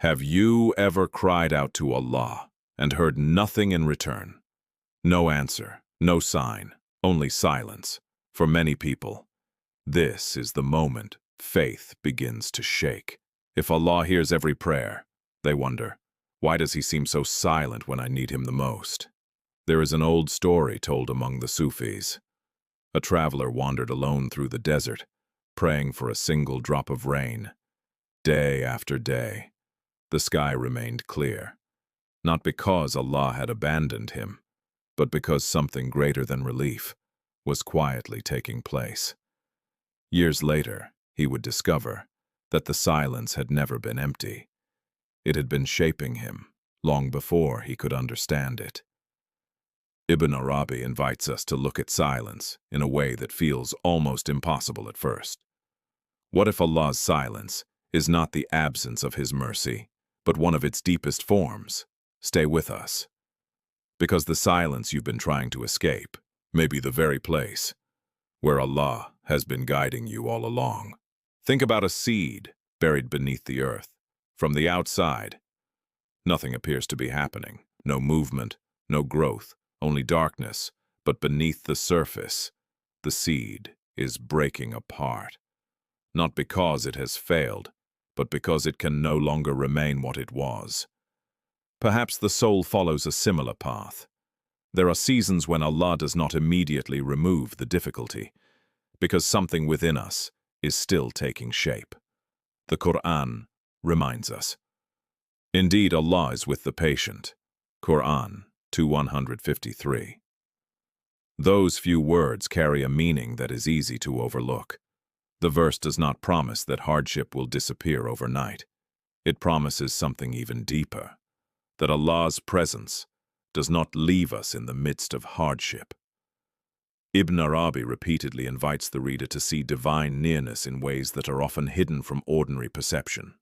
Have you ever cried out to Allah and heard nothing in return? No answer, no sign, only silence. For many people, this is the moment faith begins to shake. If Allah hears every prayer, they wonder, why does He seem so silent when I need Him the most? There is an old story told among the Sufis. A traveler wandered alone through the desert, praying for a single drop of rain. Day after day, the sky remained clear, not because Allah had abandoned him, but because something greater than relief was quietly taking place. Years later, he would discover that the silence had never been empty. It had been shaping him long before he could understand it. Ibn Arabi invites us to look at silence in a way that feels almost impossible at first. What if Allah's silence is not the absence of His mercy, but one of its deepest forms? Stay with us. Because the silence you've been trying to escape may be the very place where Allah has been guiding you all along. Think about a seed buried beneath the earth. From the outside, nothing appears to be happening. No movement, no growth, only darkness. But beneath the surface, the seed is breaking apart. Not because it has failed, but because it can no longer remain what it was. Perhaps the soul follows a similar path. There are seasons when Allah does not immediately remove the difficulty, because something within us is still taking shape. The Qur'an reminds us. Indeed, Allah is with the patient. Qur'an 2:153. Those few words carry a meaning that is easy to overlook. The verse does not promise that hardship will disappear overnight. It promises something even deeper, that Allah's presence does not leave us in the midst of hardship. Ibn Arabi repeatedly invites the reader to see divine nearness in ways that are often hidden from ordinary perception.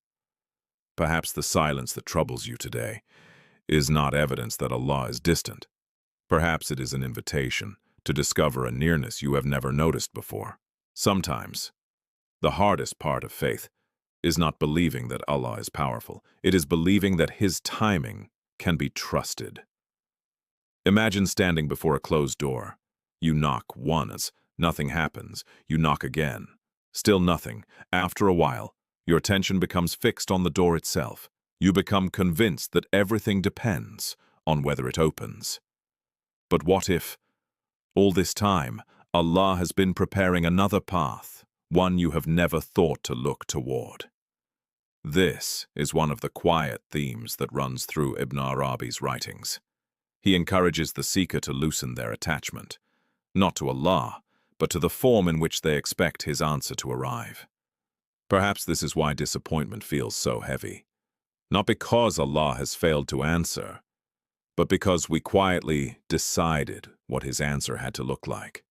Perhaps the silence that troubles you today is not evidence that Allah is distant. Perhaps it is an invitation to discover a nearness you have never noticed before. Sometimes, the hardest part of faith is not believing that Allah is powerful. It is believing that His timing can be trusted. Imagine standing before a closed door. You knock once, nothing happens. You knock again, still nothing. After a while, your attention becomes fixed on the door itself. You become convinced that everything depends on whether it opens. But what if, all this time, Allah has been preparing another path, one you have never thought to look toward? This is one of the quiet themes that runs through Ibn Arabi's writings. He encourages the seeker to loosen their attachment, not to Allah, but to the form in which they expect His answer to arrive. Perhaps this is why disappointment feels so heavy. Not because Allah has failed to answer, but because we quietly decided what His answer had to look like.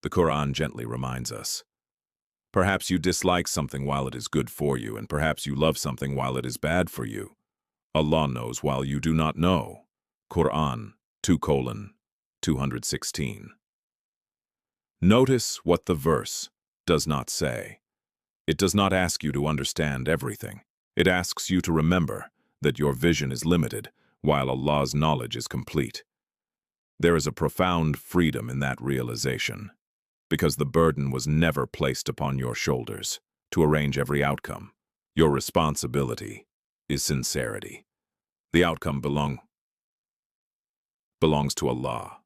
The Qur'an gently reminds us. Perhaps you dislike something while it is good for you, and perhaps you love something while it is bad for you. Allah knows while you do not know. Qur'an 2:216. Notice what the verse does not say. It does not ask you to understand everything. It asks you to remember that your vision is limited, while Allah's knowledge is complete. There is a profound freedom in that realization, because the burden was never placed upon your shoulders to arrange every outcome. Your responsibility is sincerity. The outcome belongs to Allah.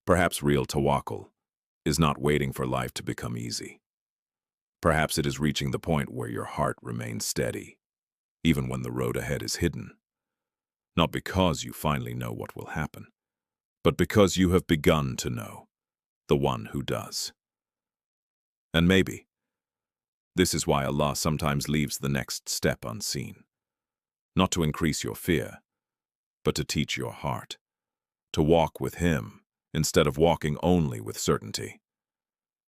Perhaps real tawakkul is not waiting for life to become easy. Perhaps it is reaching the point where your heart remains steady, even when the road ahead is hidden. Not because you finally know what will happen, but because you have begun to know the one who does. And maybe this is why Allah sometimes leaves the next step unseen. Not to increase your fear, but to teach your heart, to walk with Him instead of walking only with certainty.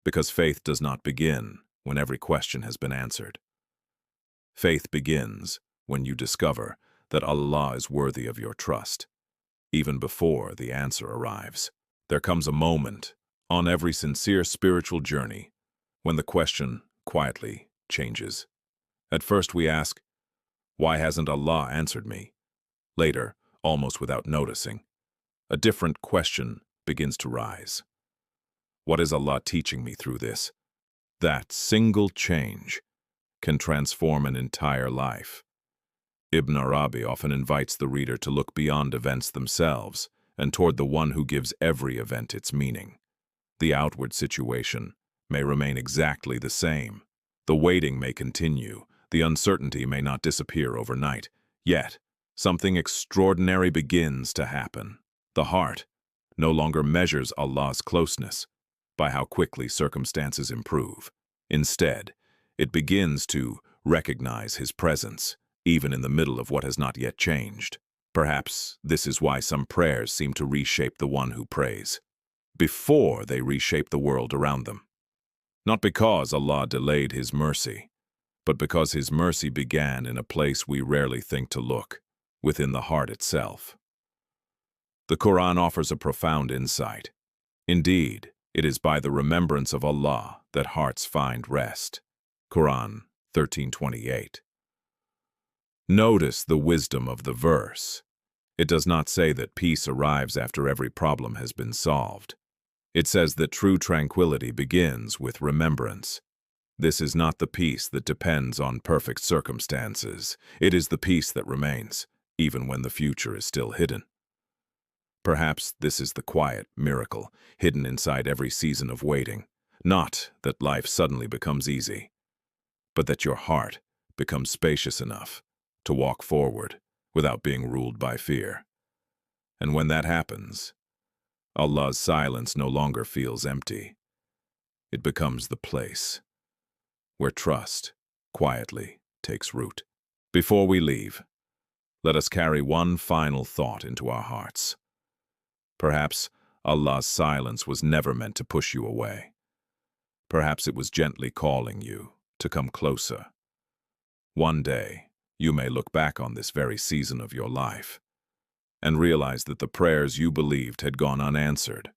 Because faith does not begin when every question has been answered. Faith begins when you discover that Allah is worthy of your trust, even before the answer arrives. There comes a moment on every sincere spiritual journey when the question quietly changes. At first we ask, Why hasn't Allah answered me? Later, almost without noticing, a different question begins to rise. What is Allah teaching me through this? That single change can transform an entire life. Ibn Arabi often invites the reader to look beyond events themselves and toward the one who gives every event its meaning. The outward situation may remain exactly the same. The waiting may continue. The uncertainty may not disappear overnight. Yet, something extraordinary begins to happen. The heart no longer measures Allah's closeness by how quickly circumstances improve. Instead, it begins to recognize His presence, even in the middle of what has not yet changed. Perhaps this is why some prayers seem to reshape the one who prays, before they reshape the world around them. Not because Allah delayed His mercy, but because His mercy began in a place we rarely think to look, within the heart itself. The Qur'an offers a profound insight. Indeed, it is by the remembrance of Allah that hearts find rest. Qur'an 13:28. Notice the wisdom of the verse. It does not say that peace arrives after every problem has been solved. It says that true tranquility begins with remembrance. This is not the peace that depends on perfect circumstances. It is the peace that remains, even when the future is still hidden. Perhaps this is the quiet miracle hidden inside every season of waiting. Not that life suddenly becomes easy, but that your heart becomes spacious enough to walk forward without being ruled by fear. And when that happens, Allah's silence no longer feels empty. It becomes the place where trust quietly takes root. Before we leave, let us carry one final thought into our hearts. Perhaps Allah's silence was never meant to push you away. Perhaps it was gently calling you to come closer. One day, you may look back on this very season of your life and realize that the prayers you believed had gone unanswered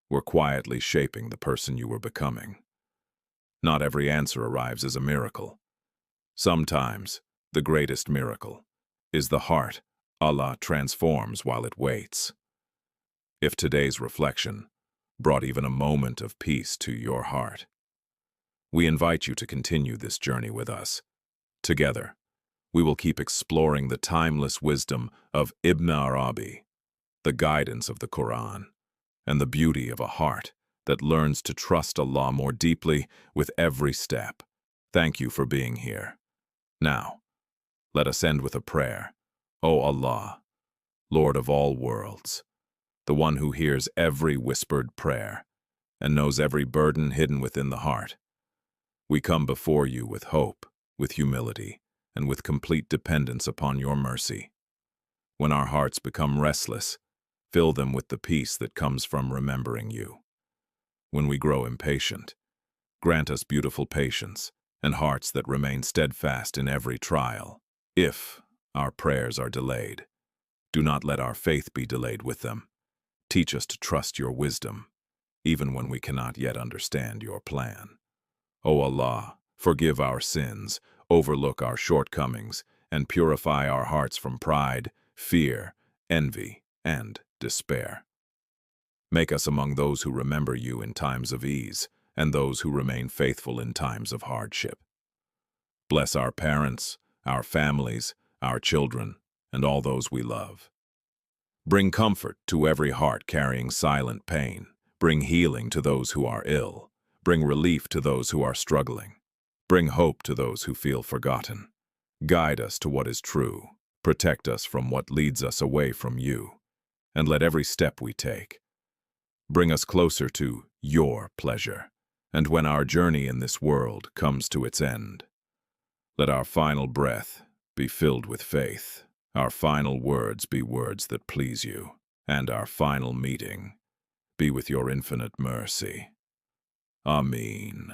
were quietly shaping the person you were becoming. Not every answer arrives as a miracle. Sometimes, the greatest miracle is the heart Allah transforms while it waits. If today's reflection brought even a moment of peace to your heart, we invite you to continue this journey with us. Together, we will keep exploring the timeless wisdom of Ibn Arabi, the guidance of the Qur'an, and the beauty of a heart that learns to trust Allah more deeply with every step. Thank you for being here. Now, let us end with a prayer. O Allah, Lord of all worlds, the one who hears every whispered prayer and knows every burden hidden within the heart, we come before you with hope, with humility, and with complete dependence upon your mercy. When our hearts become restless, fill them with the peace that comes from remembering you. When we grow impatient, grant us beautiful patience and hearts that remain steadfast in every trial. If our prayers are delayed, do not let our faith be delayed with them. Teach us to trust your wisdom, even when we cannot yet understand your plan. O Allah, forgive our sins, overlook our shortcomings, and purify our hearts from pride, fear, envy, and despair. Make us among those who remember you in times of ease, and those who remain faithful in times of hardship. Bless our parents, our families, our children, and all those we love. Bring comfort to every heart carrying silent pain. Bring healing to those who are ill. Bring relief to those who are struggling. Bring hope to those who feel forgotten. Guide us to what is true. Protect us from what leads us away from you. And let every step we take bring us closer to your pleasure. And when our journey in this world comes to its end, let our final breath be filled with faith. Our final words be words that please you. And our final meeting be with your infinite mercy. Ameen.